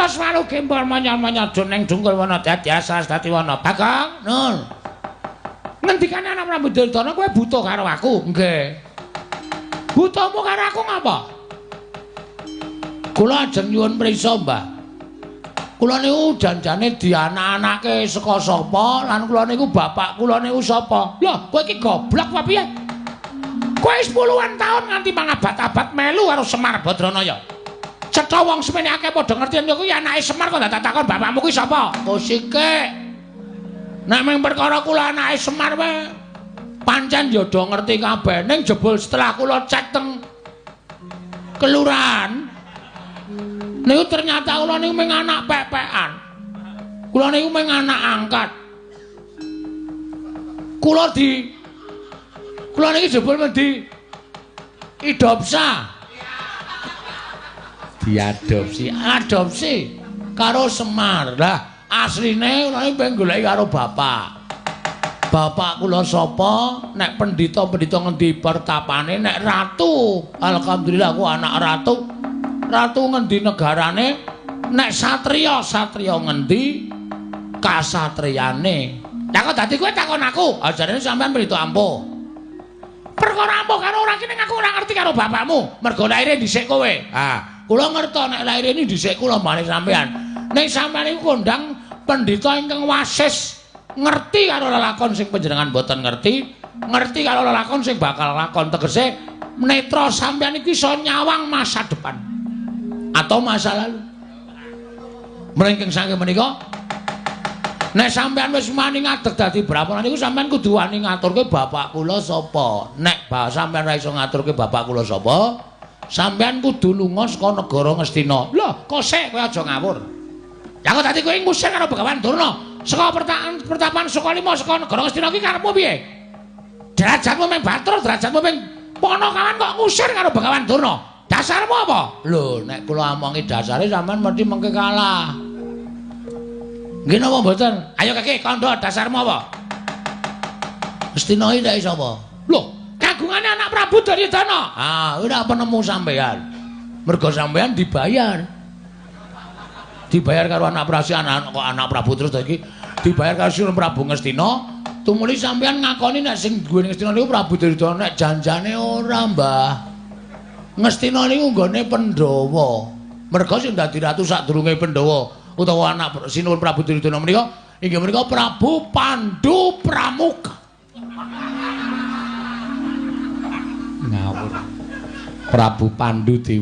Tos walu gempol manyar-manyar ning dungkul wana dadi asas dadi wana. Bagong, Nun. Ngendikane ana Prabu Duryudana kowe buta karo aku? Nggih. Butamu karo aku ngapa? Kula ajeng nyuwun prisa, Mbah. Kula niku janjane dianak-anake saka sapa lan kula niku bapak kula niku sapa? Lho, kowe iki goblok apa piye? Kowe wis puluhan taun nganti mangabad-abad melu karo Semar Badranaya. Cetha wong semene akeh padha ngerti yen kuwi anake Semar kok tak takon bapakmu kuwi sapa? Kosike. Nek mung perkara kula anake Semar wae pancen ya do ngerti kabeh ning jebul setelah kula cek teng kelurahan niku ternyata kula niku mung anak pepekan. Kula niku mung anak angkat. Kula niki jebul di adopsi karo Semar. Lah asline kula niki pengen goleki karo bapak. Bapak kula sapa? Nek pendhita-pendhita ngendi pertapane, nek ratu. Alhamdulillah aku anak ratu. Ratu ngendi negarane? Nek satriya, satriya ngendi kasatriyane. Lah kok dadi kowe takon aku? Ajarane sampean pendhita ampuh. Perkara ampuh karo ora kene aku ora ngerti karo bapakmu. Mergo laire dhisik kowe. Ah, kula ngerti nek laire ini dhisik kula mbane sampean. Nek sampean iku kondang pendhita ingkang wasis ngerti karo lelakon sing panjenengan boten ngerti, ngerti karo lelakon sing bakal lakon tegese netra sampeyan iki iso nyawang masa depan atau masa lalu. Mrengking saking menika nek sampeyan wis mani ngadeg dadi brahmana niku sampeyan kudu wani ngaturke bapak kula sapa. Nek sampeyan ora iso ngaturke bapak kula sapa, sampeyan kudu lunga saka negara Ngastina. Lho, kok sik kowe aja ngawur. Ya kok dadi kowe ngusir karo Begawan Durna? Saka pertapan Sukalima saka negara Ngastina iki karepmu piye? Derajatmu mung batur, derajatmu mung ponokawan kok ngusir karo Begawan Durna. Dasarmu apa? Lho, nek kula omongi dasare sampean mesti mengke kalah. Nggih napa mboten? Ayo Kakek, kandha dasarmu apa? Ngastina iki nek sapa? Lho, kagungane anak Prabu Duryudana. Ah, ora penemu sampean. Mergo sampean dibayar. Dibayar karo anak Prasian kok anak Prabu terus iki dibayar karo Sri Prabu Ngastina tumuli sampean ngakoni nek sing duwe Ngastina niku Prabu Duryudana nek janjane ora Mbah. Ngastina niku nggone Pandhawa. Merga sing dadi ratu sadurunge Pandhawa utawa anak Sinuwun Prabu Duryudana menika inggih menika Prabu Pandu Pramuka. Ngawur. Prabu Pandu Dewa